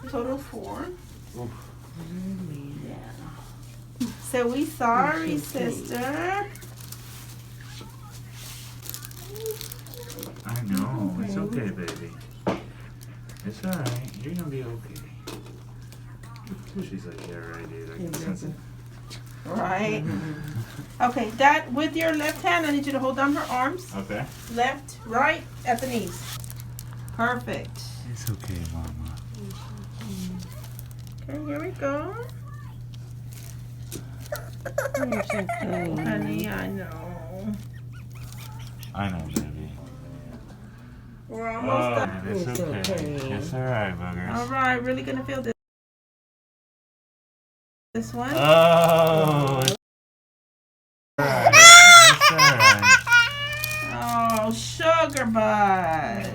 Total 4. So we sorry, sister. I know. It's okay, baby. It's alright. You're gonna be okay. She's like, yeah, right, dude. I can sense it. Right. Okay, Dad, with your left hand, I need you to hold down her arms. Okay. Left, right, at the knees. Perfect. It's okay, Mama. Okay, here we go. Honey, I know. I know, baby. We're almost done. It's okay. It's alright, buggers. Alright, really gonna feel this one. Oh, it's alright. It's alright. Oh, sugar butt.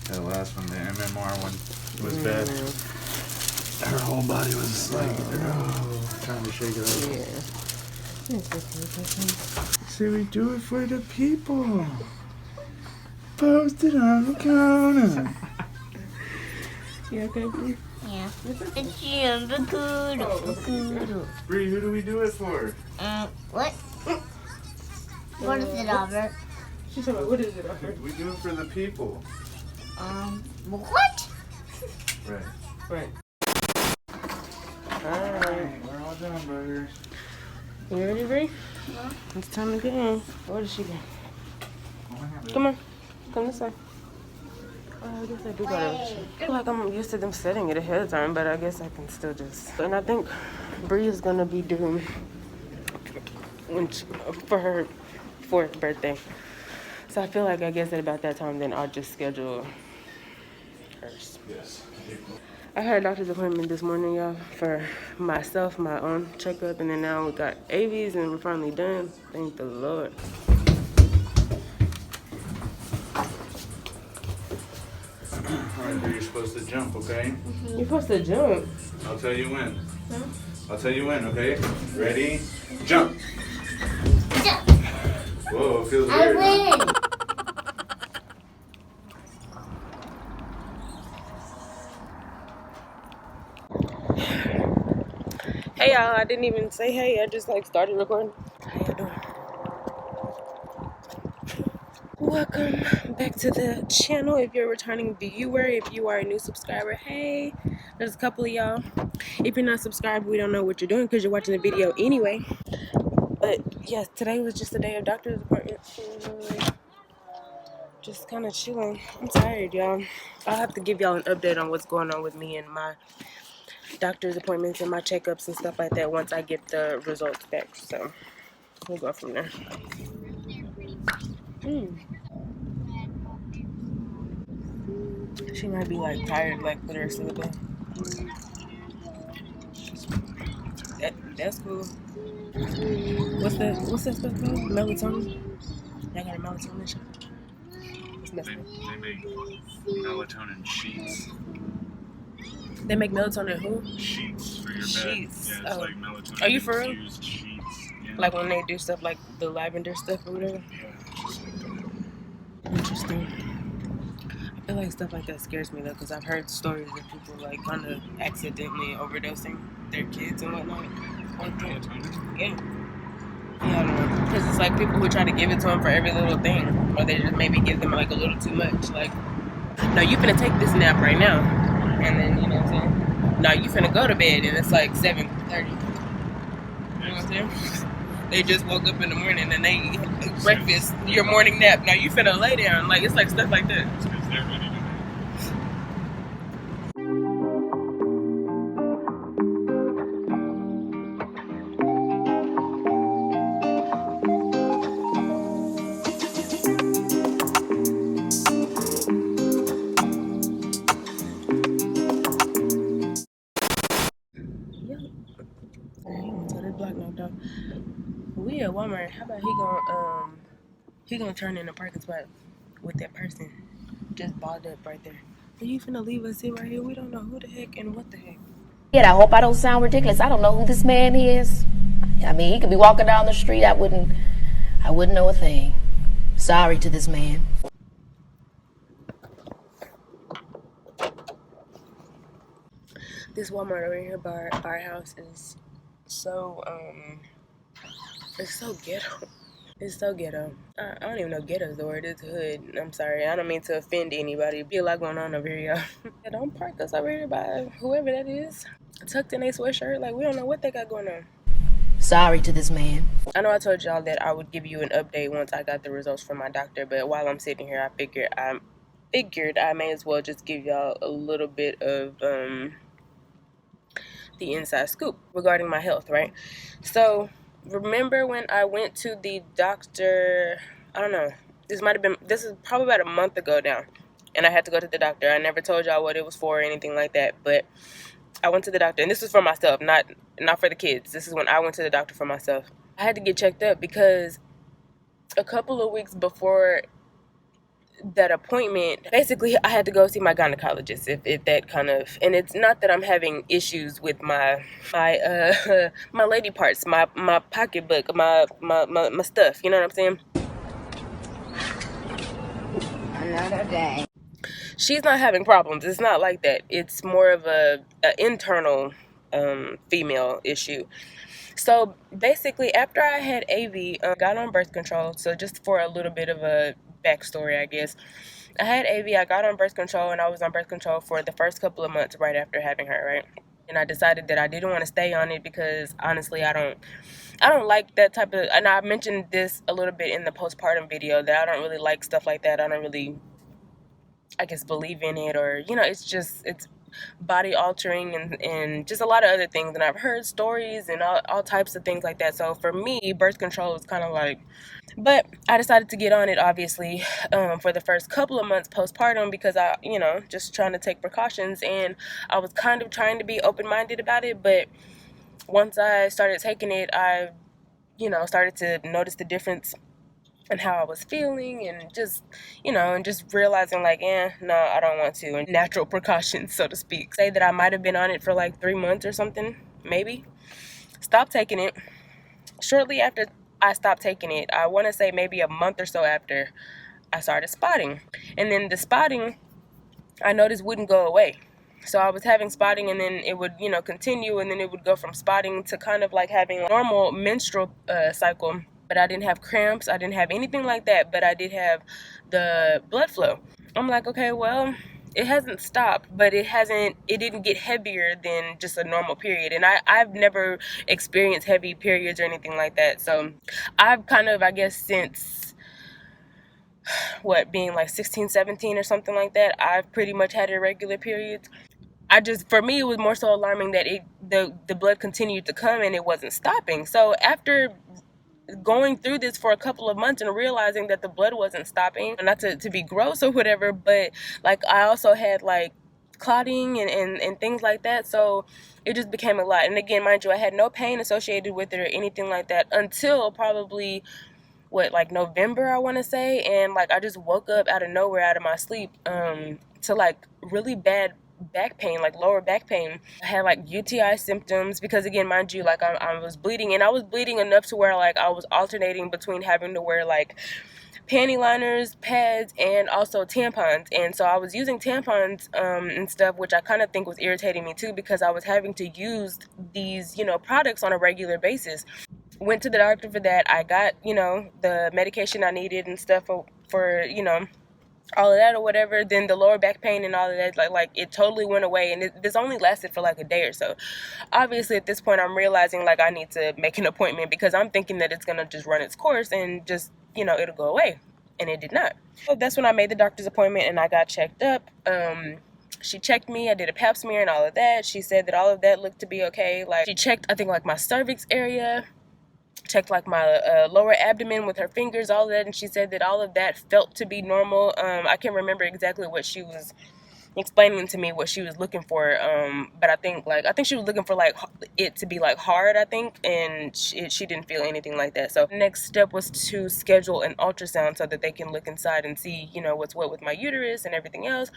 That last one, the MMR one, was bad. Her whole body was like, trying to shake it off. So we do it for the people. Post it on the counter. You okay, Bree? Yeah. Bree, who do we do it for? What? What is it, Albert? She's talking about, what is it, Albert? We do it for the people. What? Right. Right. Alright, we're all done, buggers. You ready, Bree? Yeah. It's time to go. Where did she go? Come on. Come this way. I guess I do gotta. I feel like I'm used to them setting it ahead of time, but I guess I can still just. And I think Bree is gonna be due for her 4th birthday. So I feel like I guess at about that time, then I'll just schedule hers. Yes. I had a doctor's appointment this morning, y'all, for myself, my own checkup, and then now we got AVs and we're finally done. Thank the Lord. Alright, you're supposed to jump, okay? You're supposed to jump. I'll tell you when. I'll tell you when, okay? Ready? Jump! Whoa, it feels I weird. win. Hey y'all, I didn't even say hey, I just like started recording. How y'all doing? Welcome back to the channel. If you're a returning viewer, if you are a new subscriber, hey, there's a couple of y'all. If you're not subscribed, we don't know what you're doing because you're watching the video anyway. But yes, today was just a day of doctor's appointment. Just kind of chilling. I'm tired, y'all. I'll have to give y'all an update on what's going on with me and my doctor's appointments and my checkups and stuff like that once I get the results back. So we'll go from there. She might be like tired, like put her to sleep. That's cool. What's that stuff called? Melatonin? Y'all got a melatonin shot? They make melatonin sheets. They make melatonin who? Sheets for your bed. Sheets. Yeah, it's Oh. like melatonin. Are you for real? infused sheets. Yeah. Like when they do stuff like the lavender stuff or whatever? Yeah, just like that. Interesting. I feel like stuff like that scares me though, because I've heard stories of people like kind of accidentally overdosing their kids and whatnot. Melatonin? Yeah. Yeah, I don't know. Because it's like people who try to give it to them for every little thing, or they just maybe give them like a little too much. Like, no, you finna take this nap right now, and then you know what I'm saying. No, you finna go to bed, and it's like 7:30. You know what I'm saying? They just woke up in the morning and they eat breakfast, your morning nap. Now you finna lay down. Like, it's like stuff like that. It's because they're ready to go. We at Walmart. How about he gonna turn in a parking spot with that person just balled up right there. Are you finna leave us here right here? We don't know who the heck and what the heck. I hope I don't sound ridiculous. I don't know who this man is. I mean, he could be walking down the street. I wouldn't know a thing. Sorry to this man. This Walmart over here by our house is so it's so ghetto. It's so ghetto. I don't even know ghetto is the word. It's hood. I'm sorry. I don't mean to offend anybody. Be a lot going on over here, y'all. Yeah, don't park us over here by whoever that is. Tucked in a sweatshirt. Like, we don't know what they got going on. Sorry to this man. I know I told y'all that I would give you an update once I got the results from my doctor, but while I'm sitting here, I figured I may as well just give y'all a little bit of the inside scoop regarding my health, right? So remember when I went to the doctor, I don't know, this is probably about a month ago now, and I had to go to the doctor. I never told y'all what it was for or anything like that, but I went to the doctor, and this was for myself, not for the kids. This is when I went to the doctor for myself. I had to get checked up because a couple of weeks before that appointment, basically I had to go see my gynecologist, if that kind of, and it's not that I'm having issues with my my lady parts, my pocketbook, my stuff, you know what I'm saying? Another day. She's not having problems. It's not like that. It's more of a internal female issue. So basically, after I had AV, got on birth control. So just for a little bit of a backstory, I guess, I had AV. I got on birth control, and I was on birth control for the first couple of months right after having her, right? And I decided that I didn't want to stay on it because honestly, I don't like that type of. And I mentioned this a little bit in the postpartum video that I don't really like stuff like that. I don't really, I guess, believe in it, or it's body altering and just a lot of other things, and I've heard stories and all types of things like that. So for me, birth control is kind of like, but I decided to get on it, obviously, for the first couple of months postpartum because I, just trying to take precautions, and I was kind of trying to be open-minded about it. But once I started taking it, I started to notice the difference and how I was feeling, and just realizing like, no, I don't want to. And natural precautions, so to speak. Say that I might have been on it for like 3 months or something, maybe. Stopped taking it. Shortly after I stopped taking it, I want to say maybe a month or so after, I started spotting. And then the spotting, I noticed, wouldn't go away. So I was having spotting, and then it would, continue, and then it would go from spotting to kind of like having a normal menstrual cycle. But I didn't have cramps. I didn't have anything like that, but I did have the blood flow. I'm like, okay, well, it hasn't stopped, but it didn't get heavier than just a normal period. And I've never experienced heavy periods or anything like that. So I've kind of, I guess, since being like 16, 17 or something like that, I've pretty much had irregular periods. For me, it was more so alarming that the blood continued to come and it wasn't stopping. So after going through this for a couple of months and realizing that the blood wasn't stopping, not to be gross or whatever, but like I also had like clotting and things like that. So it just became a lot. And again, mind you, I had no pain associated with it or anything like that until probably like November, I want to say. And like I just woke up out of nowhere, out of my sleep, to like really bad back pain, like lower back pain. I had like UTI symptoms because, again, mind you, like I was bleeding, and I was bleeding enough to where like I was alternating between having to wear like panty liners, pads, and also tampons. And so I was using tampons and stuff, which I kind of think was irritating me too, because I was having to use these products on a regular basis. Went to the doctor for that. I got the medication I needed and stuff for all of that or whatever. Then the lower back pain and all of that, like it totally went away, and this only lasted for like a day or so. Obviously, at this point, I'm realizing like I need to make an appointment because I'm thinking that it's gonna just run its course and just it'll go away, and it did not. So that's when I made the doctor's appointment and I got checked up. She checked me. I did a pap smear and all of that. She said that all of that looked to be okay. Like she checked, I think, like my cervix area, checked like my lower abdomen with her fingers, all of that, and she said that all of that felt to be normal. I can't remember exactly what she was explaining to me what she was looking for. But I think she was looking for like it to be like hard, I think, and she didn't feel anything like that. So next step was to schedule an ultrasound so that they can look inside and see, you know, what's what with my uterus and everything else,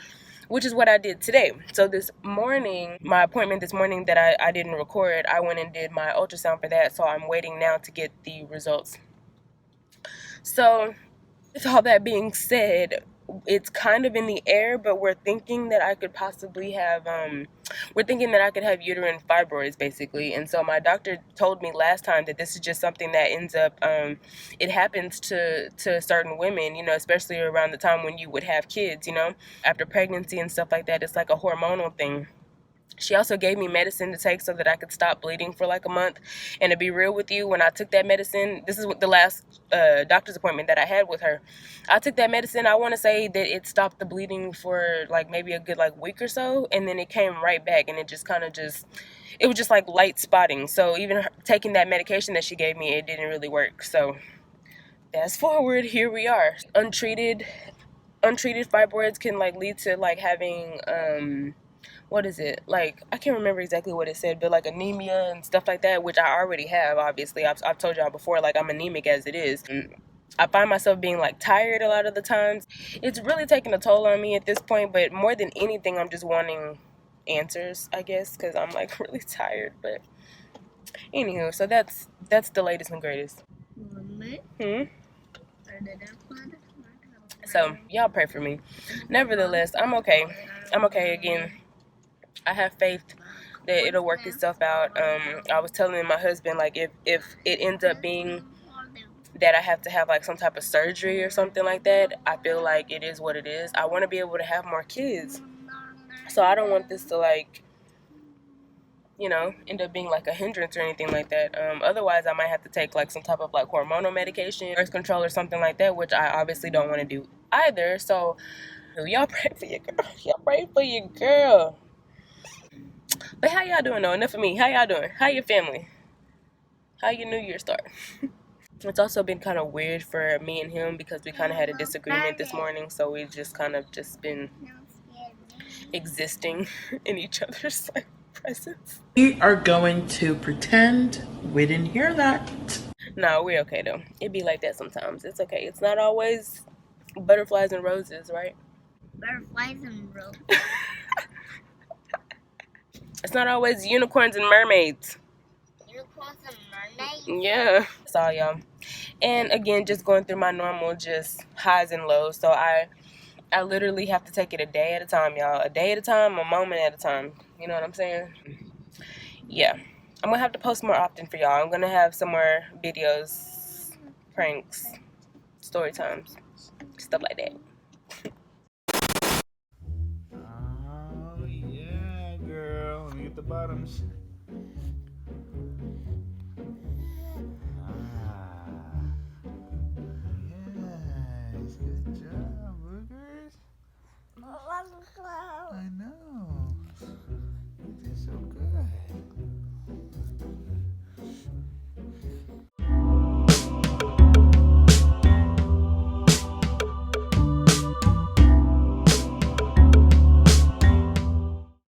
which is what I did today. So this morning, my appointment this morning that I didn't record, I went and did my ultrasound for that. So I'm waiting now to get the results. So with all that being said, it's kind of in the air, but we're thinking that I could possibly have, we're thinking that I could have uterine fibroids, basically. And so my doctor told me last time that this is just something that ends up, it happens to certain women, you know, especially around the time when you would have kids, you know, after pregnancy and stuff like that. It's like a hormonal thing. She also gave me medicine to take so that I could stop bleeding for like a month. And to be real with you, when I took that medicine, this is the last doctor's appointment that I had with her. I took that medicine. I want to say that it stopped the bleeding for like maybe a good like week or so. And then it came right back, and it just kind of it was just like light spotting. So even taking that medication that she gave me, it didn't really work. So fast forward, here we are. Untreated fibroids can like lead to like having what is it? Like, I can't remember exactly what it said, but like anemia and stuff like that, which I already have, obviously. I've told y'all before, like, I'm anemic as it is. And I find myself being like tired a lot of the times. It's really taking a toll on me at this point, but more than anything, I'm just wanting answers, I guess, because I'm like really tired. But anywho, so that's the latest and greatest. So y'all pray for me. Nevertheless, I'm okay. I'm okay again. I have faith that it'll work itself out. I was telling my husband, like, if it ends up being that I have to have like some type of surgery or something like that, I feel like it is what it is. I want to be able to have more kids, so I don't want this to like, you know, end up being like a hindrance or anything like that. Otherwise, I might have to take like some type of like hormonal medication, birth control or something like that, which I obviously don't want to do either. So y'all pray for your girl. Y'all pray for your girl. But how y'all doing though? Enough of me. How y'all doing? How your family? How your New Year start? It's also been kind of weird for me and him because we kind of had a disagreement this morning. So we just kind of just been existing in each other's like presence. We are going to pretend we didn't hear that. No, we're okay though. It be like that sometimes. It's okay. It's not always butterflies and roses, right? Butterflies and roses. It's not always unicorns and mermaids. Unicorns and mermaids? Yeah. That's all, y'all. And again, just going through my normal just highs and lows. So I literally have to take it a day at a time, y'all. A day at a time, a moment at a time. You know what I'm saying? Yeah. I'm going to have to post more often for y'all. I'm going to have some more videos, pranks, story times, stuff like that. Oh, yeah, girl. Let me get the bottoms.